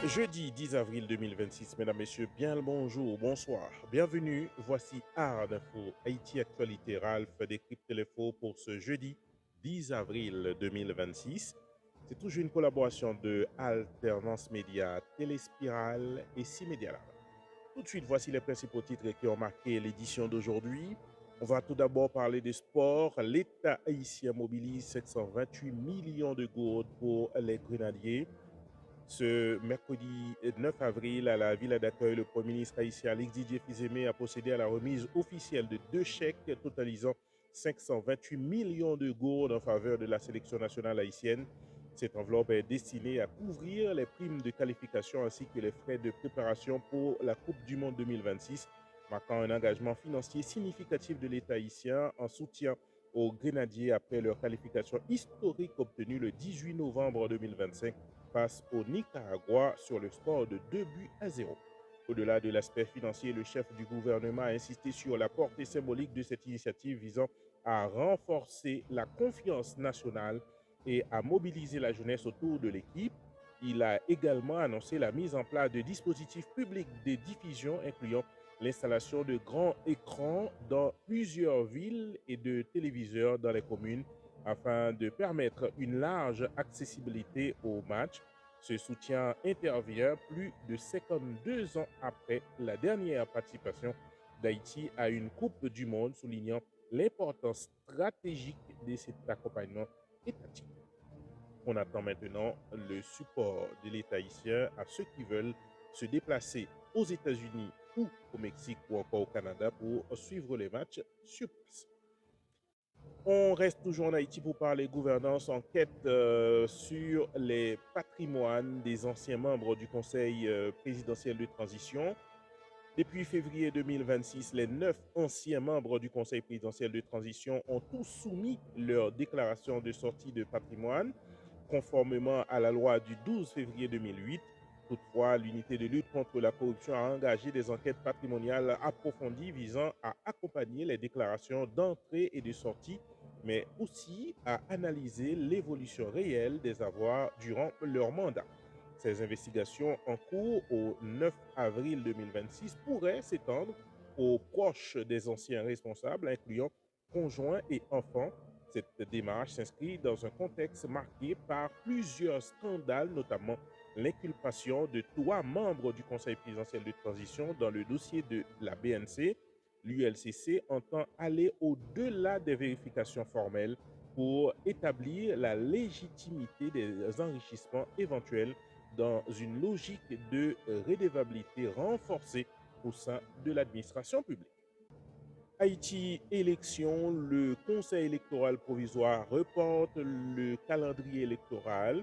Jeudi 10 avril 2026, mesdames, messieurs, bien le bonjour, bonsoir, bienvenue. Voici Art d'Info, Haïti Actualité. Ralph décrypte l'info pour ce jeudi 10 avril 2026. C'est toujours une collaboration de Alternance Média, Téléspirale et 6 Média Lab. Tout de suite, voici les principaux titres qui ont marqué l'édition d'aujourd'hui. On va tout d'abord parler de sport. L'État haïtien mobilise 728 millions de gourdes pour les grenadiers. Ce mercredi 9 avril, à la ville d'accueil, le Premier ministre haïtien Alex Didier Fils-Aimé a procédé à la remise officielle de 2 chèques totalisant 528 millions de gourdes en faveur de la sélection nationale haïtienne. Cette enveloppe est destinée à couvrir les primes de qualification ainsi que les frais de préparation pour la Coupe du Monde 2026, marquant un engagement financier significatif de l'État haïtien en soutien aux grenadiers après leur qualification historique obtenue le 18 novembre 2025 face au Nicaragua sur le score de 2-0. Au-delà de l'aspect financier, le chef du gouvernement a insisté sur la portée symbolique de cette initiative visant à renforcer la confiance nationale et à mobiliser la jeunesse autour de l'équipe. Il a également annoncé la mise en place de dispositifs publics de diffusion incluant l'installation de grands écrans dans plusieurs villes et de téléviseurs dans les communes afin de permettre une large accessibilité aux matchs. Ce soutien intervient plus de 52 ans après la dernière participation d'Haïti à une Coupe du Monde, soulignant l'importance stratégique de cet accompagnement étatique. On attend maintenant le support de l'État haïtien à ceux qui veulent se déplacer aux États-Unis ou au Mexique ou encore au Canada pour suivre les matchs sur place. On reste toujours en Haïti pour parler gouvernance, enquête sur les patrimoines des anciens membres du Conseil présidentiel de transition. Depuis février 2026, les 9 anciens membres du Conseil présidentiel de transition ont tous soumis leur déclaration de sortie de patrimoine, conformément à la loi du 12 février 2008. Toutefois, l'unité de lutte contre la corruption a engagé des enquêtes patrimoniales approfondies visant à accompagner les déclarations d'entrée et de sortie, mais aussi à analyser l'évolution réelle des avoirs durant leur mandat. Ces investigations en cours au 9 avril 2026 pourraient s'étendre aux proches des anciens responsables, incluant conjoints et enfants. Cette démarche s'inscrit dans un contexte marqué par plusieurs scandales, notamment l'inculpation de 3 membres du Conseil présidentiel de transition dans le dossier de la BNC. L'ULCC entend aller au-delà des vérifications formelles pour établir la légitimité des enrichissements éventuels dans une logique de redevabilité renforcée au sein de l'administration publique. Haïti, élection, le Conseil électoral provisoire reporte le calendrier électoral.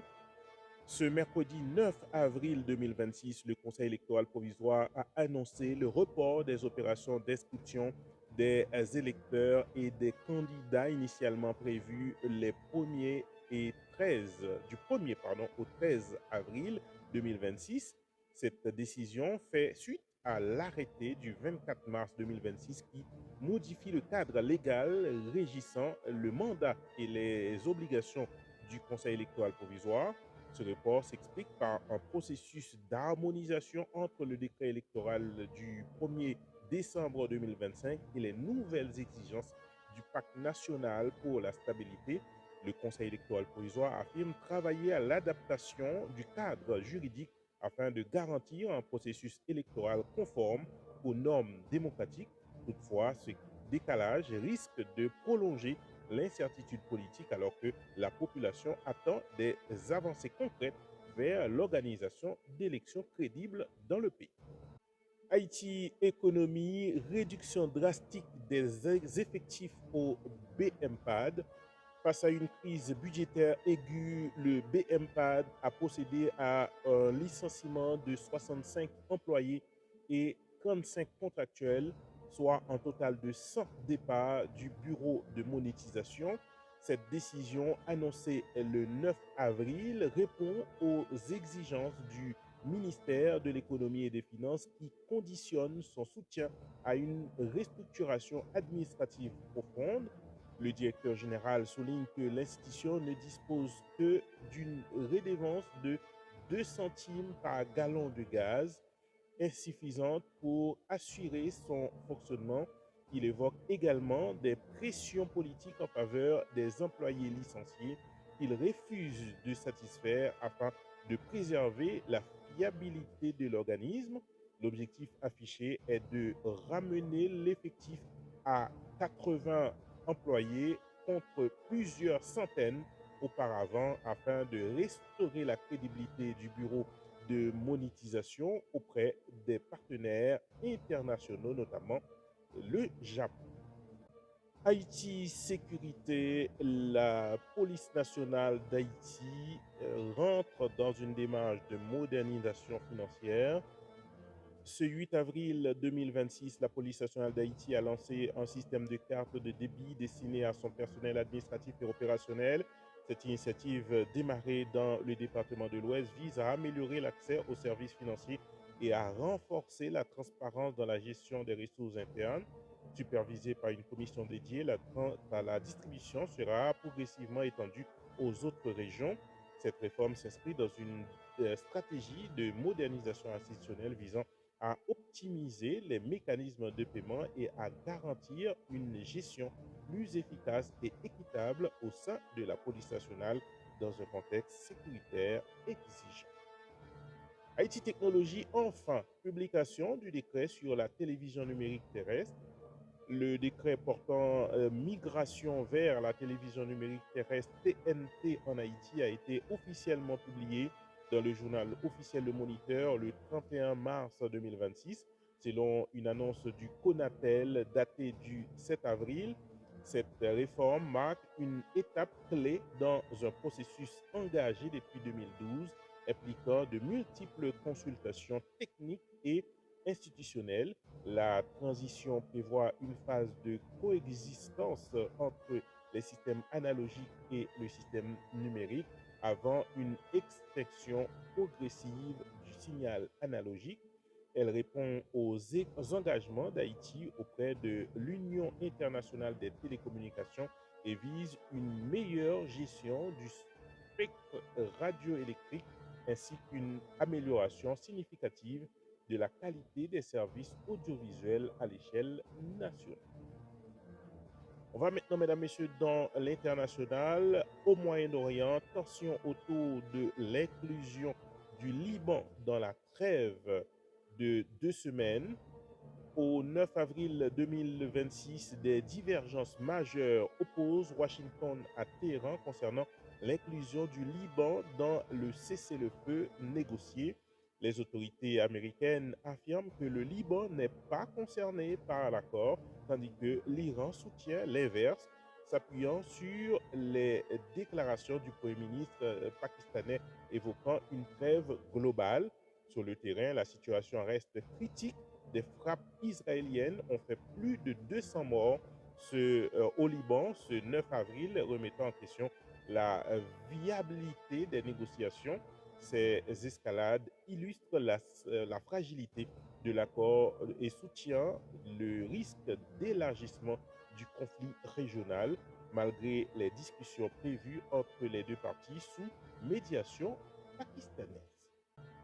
Ce mercredi 9 avril 2026, le Conseil électoral provisoire a annoncé le report des opérations d'inscription des électeurs et des candidats initialement prévus les 1er et 13 du 1er au 13 avril 2026. Cette décision fait suite à l'arrêté du 24 mars 2026 qui modifie le cadre légal régissant le mandat et les obligations du Conseil électoral provisoire. Ce report s'explique par un processus d'harmonisation entre le décret électoral du 1er décembre 2025 et les nouvelles exigences du pacte national pour la stabilité. Le Conseil électoral provisoire affirme travailler à l'adaptation du cadre juridique afin de garantir un processus électoral conforme aux normes démocratiques. Toutefois, ce décalage risque de prolonger l'incertitude politique alors que la population attend des avancées concrètes vers l'organisation d'élections crédibles dans le pays. Haïti, économie, réduction drastique des effectifs au BMPAD. Face à une crise budgétaire aiguë, le BMPAD a procédé à un licenciement de 65 employés et 35 contractuels, soit un total de 100 départs du bureau de monétisation. Cette décision, annoncée le 9 avril, répond aux exigences du ministère de l'économie et des finances qui conditionne son soutien à une restructuration administrative profonde. Le directeur général souligne que l'institution ne dispose que d'une redevance de 2 centimes par gallon de gaz, insuffisante pour assurer son fonctionnement. Il évoque également des pressions politiques en faveur des employés licenciés qu'il refuse de satisfaire afin de préserver la fiabilité de l'organisme. L'objectif affiché est de ramener l'effectif à 80 employés contre plusieurs centaines auparavant afin de restaurer la crédibilité du bureau de monétisation auprès des partenaires internationaux, notamment le Japon. Haïti Sécurité, la police nationale d'Haïti rentre dans une démarche de modernisation financière. Ce 8 avril 2026, la police nationale d'Haïti a lancé un système de cartes de débit destiné à son personnel administratif et opérationnel. Cette initiative démarrée dans le département de l'Ouest vise à améliorer l'accès aux services financiers et à renforcer la transparence dans la gestion des ressources internes. Supervisée par une commission dédiée, la distribution sera progressivement étendue aux autres régions. Cette réforme s'inscrit dans une stratégie de modernisation institutionnelle visant à optimiser les mécanismes de paiement et à garantir une gestion plus efficace et équitable au sein de la police nationale dans un contexte sécuritaire exigeant. Haïti Technologie, enfin, publication du décret sur la télévision numérique terrestre. Le décret portant migration vers la télévision numérique terrestre TNT en Haïti a été officiellement publié dans le journal officiel Le Moniteur le 31 mars 2026. Selon une annonce du CONATEL datée du 7 avril, cette réforme marque une étape clé dans un processus engagé depuis 2012, impliquant de multiples consultations techniques et institutionnelles. La transition prévoit une phase de coexistence entre les systèmes analogiques et le système numérique avant une extinction progressive du signal analogique. Elle répond aux engagements d'Haïti auprès de l'Union internationale des télécommunications et vise une meilleure gestion du spectre radioélectrique ainsi qu'une amélioration significative de la qualité des services audiovisuels à l'échelle nationale. On va maintenant, mesdames, messieurs, dans l'international. Au Moyen-Orient, tension autour de l'inclusion du Liban dans la trêve de 2 semaines. Au 9 avril 2026, des divergences majeures opposent Washington à Téhéran concernant l'inclusion du Liban dans le cessez-le-feu négocié. Les autorités américaines affirment que le Liban n'est pas concerné par l'accord, tandis que l'Iran soutient l'inverse, s'appuyant sur les déclarations du Premier ministre pakistanais évoquant une trêve globale. Sur le terrain, la situation reste critique. Des frappes israéliennes ont fait plus de 200 morts au Liban ce 9 avril, remettant en question la viabilité des négociations. Ces escalades illustrent la fragilité de l'accord et soutiennent le risque d'élargissement du conflit régional, malgré les discussions prévues entre les deux parties sous médiation pakistanaise.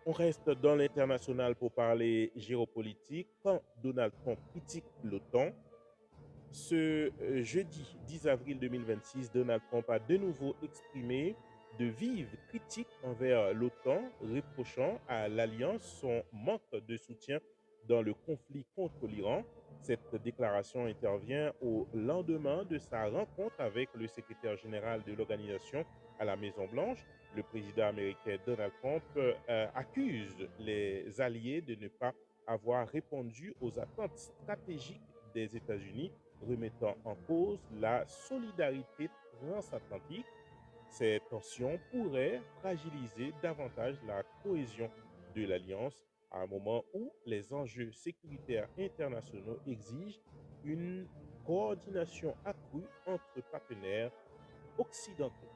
On reste dans l'international pour parler géopolitique. Quand Donald Trump critique l'OTAN, ce jeudi 10 avril 2026, Donald Trump a de nouveau exprimé de vives critiques envers l'OTAN, reprochant à l'Alliance son manque de soutien dans le conflit contre l'Iran. Cette déclaration intervient au lendemain de sa rencontre avec le secrétaire général de l'organisation à la Maison-Blanche. Le président américain Donald Trump accuse les alliés de ne pas avoir répondu aux attentes stratégiques des États-Unis, remettant en cause la solidarité transatlantique. Ces tensions pourraient fragiliser davantage la cohésion de l'Alliance à un moment où les enjeux sécuritaires internationaux exigent une coordination accrue entre partenaires occidentaux.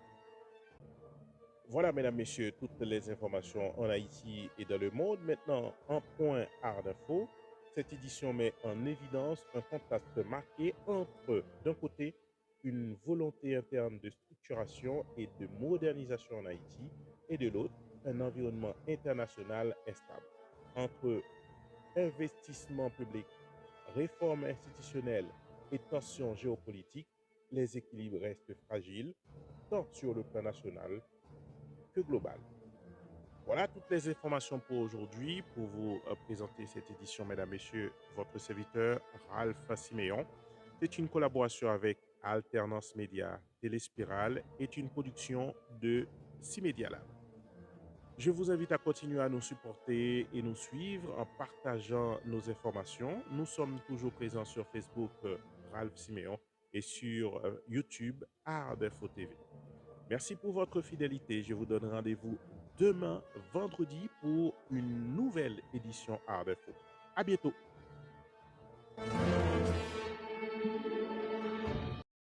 Voilà, mesdames, messieurs, toutes les informations en Haïti et dans le monde. Maintenant, un point art d'info. Cette édition met en évidence un contraste marqué entre, d'un côté, une volonté interne de structuration et de modernisation en Haïti, et de l'autre, un environnement international instable. Entre investissement public, réformes institutionnelles et tensions géopolitiques, les équilibres restent fragiles, tant sur le plan national que global. Voilà toutes les informations pour aujourd'hui. Pour vous présenter cette édition, mesdames, messieurs, votre serviteur Ralph Siméon. C'est une collaboration avec Alternance Média Téléspirale et une production de Cimedia Lab. Je vous invite à continuer à nous supporter et nous suivre en partageant nos informations. Nous sommes toujours présents sur Facebook Ralph Siméon et sur YouTube Art d'Info TV. Merci pour votre fidélité. Je vous donne rendez-vous demain, vendredi, pour une nouvelle édition Art d'Info. À bientôt.